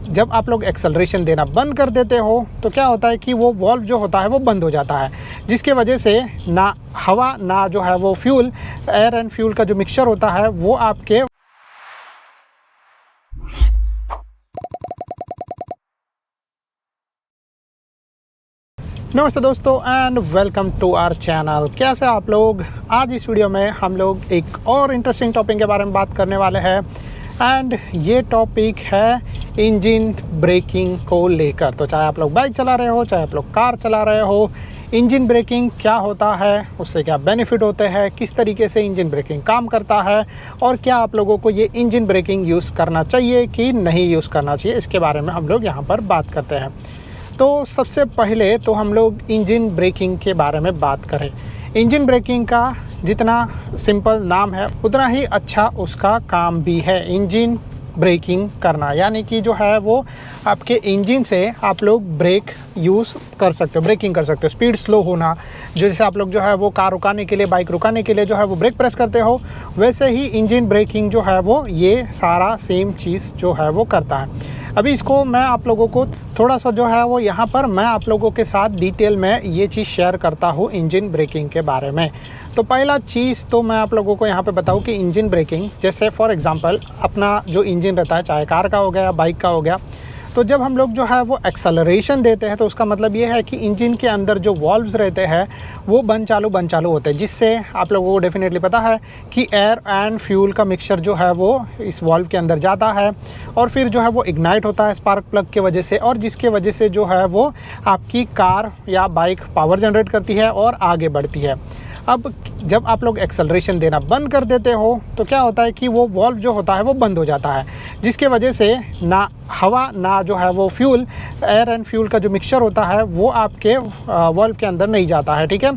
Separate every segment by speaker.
Speaker 1: जब आप लोग एक्सेलरेशन देना बंद कर देते हो तो क्या होता है कि वो वॉल्व जो होता है वो बंद हो जाता है, जिसके वजह से ना हवा ना जो है वो फ्यूल, एयर एंड फ्यूल का जो मिक्सचर होता है वो आपके नमस्ते दोस्तों and welcome to our channel. कैसे आप लोग? आज इस वीडियो में हम लोग एक और इंटरेस्टिंग टॉपिक के बारे में बात करने वाले हैं एंड ये टॉपिक है इंजन ब्रेकिंग को लेकर। तो चाहे आप लोग बाइक चला रहे हो, चाहे आप लोग कार चला रहे हो, इंजन ब्रेकिंग क्या होता है, उससे क्या बेनिफिट होते हैं, किस तरीके से इंजन ब्रेकिंग काम करता है और क्या आप लोगों को ये इंजन ब्रेकिंग यूज़ करना चाहिए कि नहीं यूज़ करना चाहिए, इसके बारे में हम लोग यहाँ पर बात करते हैं। तो सबसे पहले तो हम लोग इंजन ब्रेकिंग के बारे में बात करें। इंजन ब्रेकिंग का जितना सिंपल नाम है उतना ही अच्छा उसका काम भी है। इंजन ब्रेकिंग करना यानी कि जो है वो आपके इंजन से आप लोग ब्रेक यूज़ कर सकते हो, ब्रेकिंग कर सकते हो। स्पीड स्लो होना, जैसे आप लोग जो है वो कार रुकाने के लिए, बाइक रुकाने के लिए जो है वो ब्रेक प्रेस करते हो, वैसे ही इंजन ब्रेकिंग जो है वो ये सारा सेम चीज़ जो है वो करता है। अभी इसको मैं आप लोगों को थोड़ा सा जो है वो यहाँ पर मैं आप लोगों के साथ डिटेल में ये चीज़ शेयर करता हूँ इंजन ब्रेकिंग के बारे में। तो पहला चीज़ तो मैं आप लोगों को यहाँ पे बताऊँ कि इंजन ब्रेकिंग, जैसे फॉर एग्जांपल अपना जो इंजन रहता है, चाहे कार का हो गया, बाइक का हो गया, तो जब हम लोग जो है वो एक्सेलरेशन देते हैं तो उसका मतलब ये है कि इंजन के अंदर जो वॉल्व्स रहते हैं वो बंद चालू होते हैं, जिससे आप लोगों को डेफिनेटली पता है कि एयर एंड फ्यूल का मिक्सचर जो है वो इस वॉल्व के अंदर जाता है और फिर जो है वो इग्नाइट होता है स्पार्क प्लग के वजह से, और जिसके वजह से जो है वो आपकी कार या बाइक पावर जनरेट करती है और आगे बढ़ती है। अब जब आप लोग एक्सेलरेशन देना बंद कर देते हो तो क्या होता है कि वो वॉल्व जो होता है वो बंद हो जाता है, जिसके वजह से ना हवा ना जो है वो फ्यूल, एयर एंड फ्यूल का जो मिक्सचर होता है वो आपके वॉल्व के अंदर नहीं जाता है, ठीक है।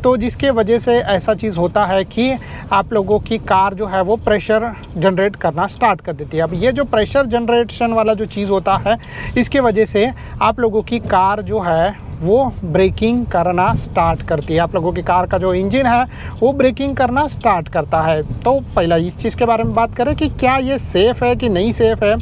Speaker 1: तो जिसके वजह से ऐसा चीज़ होता है कि आप लोगों की कार जो है वो प्रेशर जनरेट करना स्टार्ट कर देती है। अब ये जो प्रेशर जनरेशन वाला जो चीज़ होता है, इसके वजह से आप लोगों की कार जो है वो ब्रेकिंग करना स्टार्ट करती है। आप लोगों की कार का जो इंजन है वो ब्रेकिंग करना स्टार्ट करता है। तो पहला इस चीज़ के बारे में बात करें कि क्या ये सेफ़ है कि नहीं सेफ़ है,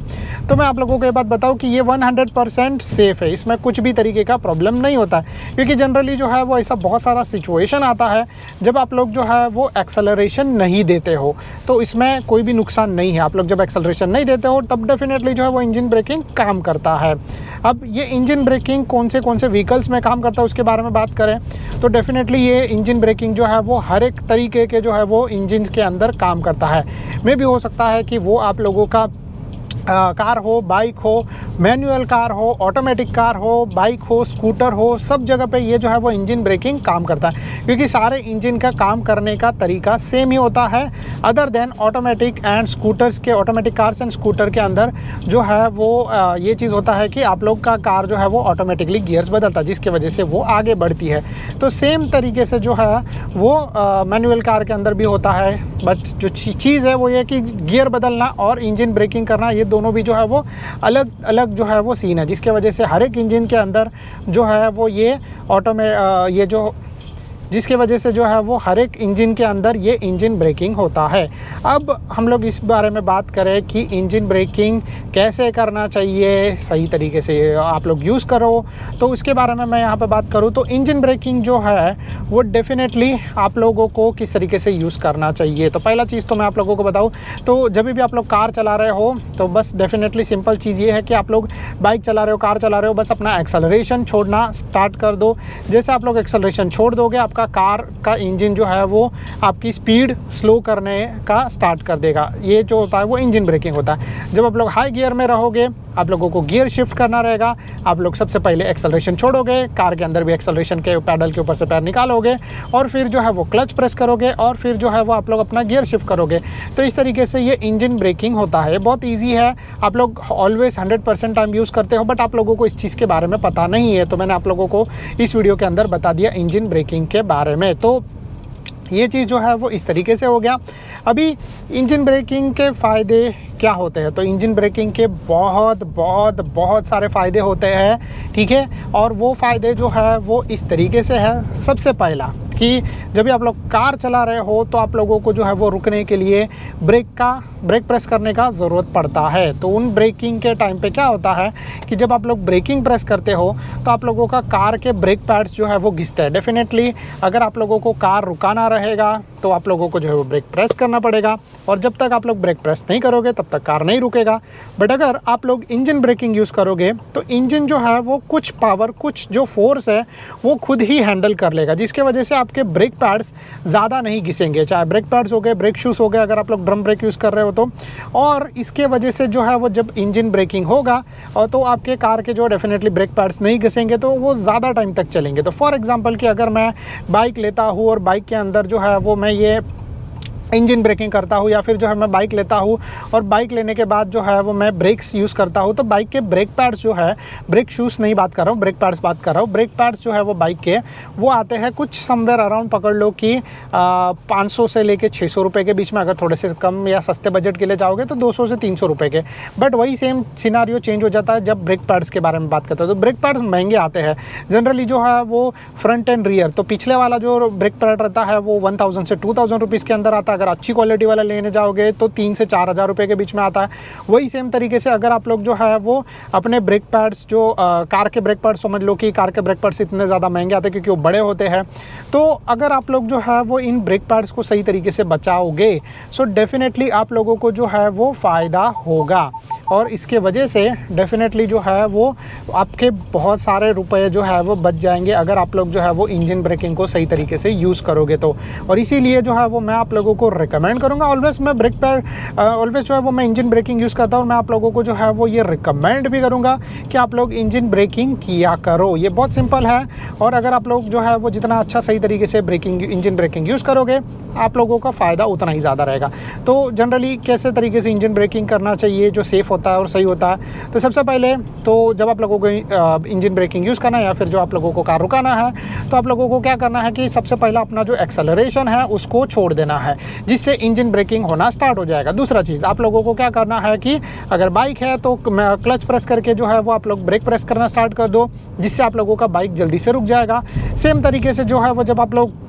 Speaker 1: तो मैं आप लोगों को ये बात बताऊं कि ये 100% सेफ़ है। इसमें कुछ भी तरीके का प्रॉब्लम नहीं होता है, क्योंकि जनरली जो है वो ऐसा बहुत सारा सिचुएशन आता है जब आप लोग जो है वो एक्सेलरेशन नहीं देते हो, तो इसमें कोई भी नुकसान नहीं है। आप लोग जब एक्सेलरेशन नहीं देते हो तब डेफिनेटली जो है वो इंजन ब्रेकिंग काम करता है। अब ये इंजन ब्रेकिंग कौन से व्हीकल्स में काम करता है उसके बारे में बात करें तो डेफिनेटली ये इंजन ब्रेकिंग जो है वो हर एक तरीके के जो है वो इंजन के अंदर काम करता है। मे भी हो सकता है कि वो आप लोगों का कार हो, बाइक हो, मैनुअल कार हो, ऑटोमेटिक कार हो, बाइक हो, स्कूटर हो, सब जगह पे ये जो है वो इंजन ब्रेकिंग काम करता है, क्योंकि सारे इंजन का काम करने का तरीका सेम ही होता है, other than automatic and scooters के, ऑटोमेटिक कार्स एंड स्कूटर के अंदर जो है वो ये चीज़ होता है कि आप लोग का कार जो है वो ऑटोमेटिकली गियर्स बदलता है, जिसकी वजह से वो आगे बढ़ती है। तो सेम तरीके से जो है वो मैनुअल कार के अंदर भी होता है, बट जो चीज़ है वो ये कि गियर बदलना और इंजन ब्रेकिंग करना, ये दोनों भी जो है वो अलग अलग जो है वो सीन है, जिसके वजह से हर एक इंजन के अंदर जो है वो ये जिसके वजह से जो है वो हर एक इंजन के अंदर ये इंजन ब्रेकिंग होता है। अब हम लोग इस बारे में बात करें कि इंजन ब्रेकिंग कैसे करना चाहिए, सही तरीके से आप लोग यूज़ करो, तो उसके बारे में मैं यहाँ पे बात करूँ तो इंजन ब्रेकिंग जो है वो डेफिनेटली आप लोगों को किस तरीके से यूज़ करना चाहिए। तो पहला चीज़ तो मैं आप लोगों को बताऊँ तो जब भी आप लोग कार चला रहे हो तो बस डेफिनेटली सिंपल चीज़ ये है कि आप लोग बाइक चला रहे हो, कार चला रहे हो, बस अपना एक्सेलरेशन छोड़ना स्टार्ट कर दो। जैसे आप लोग एक्सेलरेशन छोड़ दोगे, आपका कार का इंजन जो है वो आपकी स्पीड स्लो करने का स्टार्ट कर देगा। ये जो होता है वो इंजन ब्रेकिंग होता है। जब आप लोग हाई गियर में रहोगे, आप लोगों को गियर शिफ्ट करना रहेगा। आप लोग सबसे पहले एक्सेलरेशन छोड़ोगे, कार के अंदर भी एक्सेलरेशन के पैडल के ऊपर से पैर निकालोगे और फिर जो है वो क्लच प्रेस करोगे और फिर जो है वो आप लोग अपना गियर शिफ्ट करोगे। तो इस तरीके से ये इंजन ब्रेकिंग होता है। बहुत ईजी है, आप लोग ऑलवेज 100% टाइम यूज़ करते हो, बट आप लोगों को इस चीज़ के बारे में पता नहीं है, तो मैंने आप लोगों को इस वीडियो के अंदर बता दिया इंजन ब्रेकिंग के बारे में। तो ये चीज़ जो है वो इस तरीके से हो गया। अभी इंजन ब्रेकिंग के फ़ायदे क्या होते हैं, तो इंजन ब्रेकिंग के बहुत सारे फ़ायदे होते हैं, ठीक है। और वो फ़ायदे जो है वो इस तरीके से है। सबसे पहला कि जब भी आप लोग कार चला रहे हो तो आप लोगों को जो है वो रुकने के लिए ब्रेक प्रेस करने का ज़रूरत पड़ता है। तो उन ब्रेकिंग के टाइम पे क्या होता है कि जब आप लोग ब्रेकिंग प्रेस करते हो तो आप लोगों का कार के ब्रेक पैड्स जो है वो घिसते हैं। डेफिनेटली अगर आप लोगों को कार रुकाना रहेगा तो आप लोगों को जो है वो ब्रेक प्रेस करना पड़ेगा, और जब तक आप लोग ब्रेक प्रेस नहीं करोगे तब तक कार नहीं रुकेगा। बट अगर आप लोग इंजन ब्रेकिंग यूज़ करोगे तो इंजन जो है वो कुछ पावर, कुछ जो फोर्स है वो खुद ही हैंडल कर लेगा, जिसके वजह से आपके ब्रेक पैड्स ज़्यादा नहीं घिसेंगे, चाहे ब्रेक पैड्स हो गए, ब्रेक शूज़ हो गए अगर आप लोग ड्रम ब्रेक यूज़ कर रहे हो तो। और इसके वजह से जो है वो जब इंजन ब्रेकिंग होगा और तो आपके कार के जो डेफिनेटली ब्रेक पैड्स नहीं घिसेंगे तो वो ज़्यादा टाइम तक चलेंगे। तो फॉर एग्जांपल कि अगर मैं बाइक लेता हूँ और बाइक के अंदर जो है वो मैं ये इंजन ब्रेकिंग करता हूँ, या फिर जो है मैं बाइक लेता हूँ और बाइक लेने के बाद जो है वो मैं ब्रेक्स यूज़ करता हूँ, तो बाइक के ब्रेक पैड्स जो है, ब्रेक शूज़ नहीं बात कर रहा हूँ, ब्रेक पैड्स बात कर रहा हूँ। ब्रेक पैड्स जो है वो बाइक के वो आते हैं कुछ समवेयर अराउंड, पकड़ लो कि 500 से लेके 600 रुपये के बीच में। अगर थोड़े से कम या सस्ते बजट के लिए जाओगे तो 200 से 300 रुपये के। बट वही सेम सिनारियो चेंज हो जाता है जब ब्रेक पैड्स के बारे में बात करते हैं। तो ब्रेक पैड्स महंगे आते हैं जनरली, जो है वो फ्रंट एंड रियर। तो पिछले वाला जो ब्रेक पैड रहता है वो 1000 से 2000 रुपीज़ के अंदर आता है। अगर अच्छी क्वालिटी वाला लेने जाओगे तो 3 से 4000 रुपये के बीच में आता है। वही सेम तरीके से अगर आप लोग जो है वो अपने ब्रेक पैड्स जो कार के ब्रेक पैड्स, समझ लो कि कार के ब्रेक पैड्स इतने ज़्यादा महंगे आते हैं क्योंकि वो बड़े होते हैं। तो अगर आप लोग जो है वो इन ब्रेक पैड्स को सही तरीके से बचाओगे सो डेफिनेटली आप लोगों को जो है वो फ़ायदा होगा, और इसके वजह से डेफिनेटली जो है वो आपके बहुत सारे रुपए जो है वो बच जाएंगे अगर आप लोग जो है वो इंजन ब्रेकिंग को सही तरीके से यूज़ करोगे तो। और इसीलिए जो है वो मैं आप लोगों को रिकमेंड करूँगा, ऑलवेज मैं ब्रेक पैड ऑलवेज जो है वो मैं इंजन ब्रेकिंग यूज़ करता हूँ, और मैं आप लोगों को जो है वो ये रिकमेंड भी करूँगा कि आप लोग इंजन ब्रेकिंग किया करो। ये बहुत सिंपल है, और अगर आप लोग जो है वो जितना अच्छा सही तरीके से इंजन ब्रेकिंग यूज़ करोगे आप लोगों का फ़ायदा उतना ही ज़्यादा रहेगा। तो जनरली कैसे तरीके से इंजन ब्रेकिंग करना चाहिए जो सेफ़ होता है और सही होता है, तो सबसे पहले तो जब आप लोगों को इंजन ब्रेकिंग यूज़ करना है या फिर जो आप लोगों को कार रुकाना है तो आप लोगों को क्या करना है कि सबसे पहला अपना जो एक्सेलरेशन है उसको छोड़ देना है, जिससे इंजन ब्रेकिंग होना स्टार्ट हो जाएगा। दूसरा चीज़ आप लोगों को क्या करना है कि अगर बाइक है तो क्लच प्रेस करके जो है वो आप लोग ब्रेक प्रेस करना स्टार्ट कर दो, जिससे आप लोगों का बाइक जल्दी से रुक जाएगा। सेम तरीके से जो है वो जब आप लोग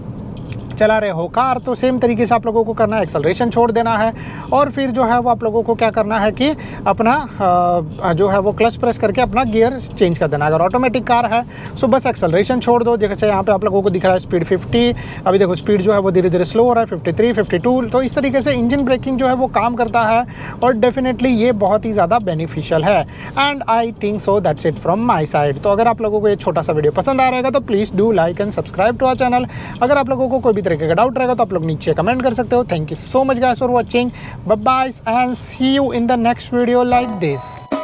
Speaker 1: चला रहे हो कार तो सेम तरीके से आप लोगों को करना है, एक्सेलरेशन छोड़ देना है, और फिर जो है वो आप लोगों को क्या करना है कि अपना जो है वो क्लच प्रेस करके अपना गियर चेंज कर देना। अगर ऑटोमेटिक कार है सो बस एक्सेलरेशन छोड़ दो, जैसे यहाँ पे आप लोगों को दिख रहा है स्पीड 50, अभी देखो स्पीड जो है वो धीरे धीरे स्लो हो रहा है 53, 52। तो इस तरीके से इंजन ब्रेकिंग जो है वो काम करता है, और डेफिनेटली ये बहुत ही ज़्यादा बेनिफिशियल है। And I think so that's it from my side. तो अगर आप लोगों को ये छोटा सा वीडियो पसंद आ रहेगा तो please do like and subscribe to our channel. अगर आप लोगों को कोई भी तरीके का डाउट रहेगा तो आप लोग नीचे कमेंट कर सकते हो। Thank you so much guys for watching, bye bye and see you in the next video like this.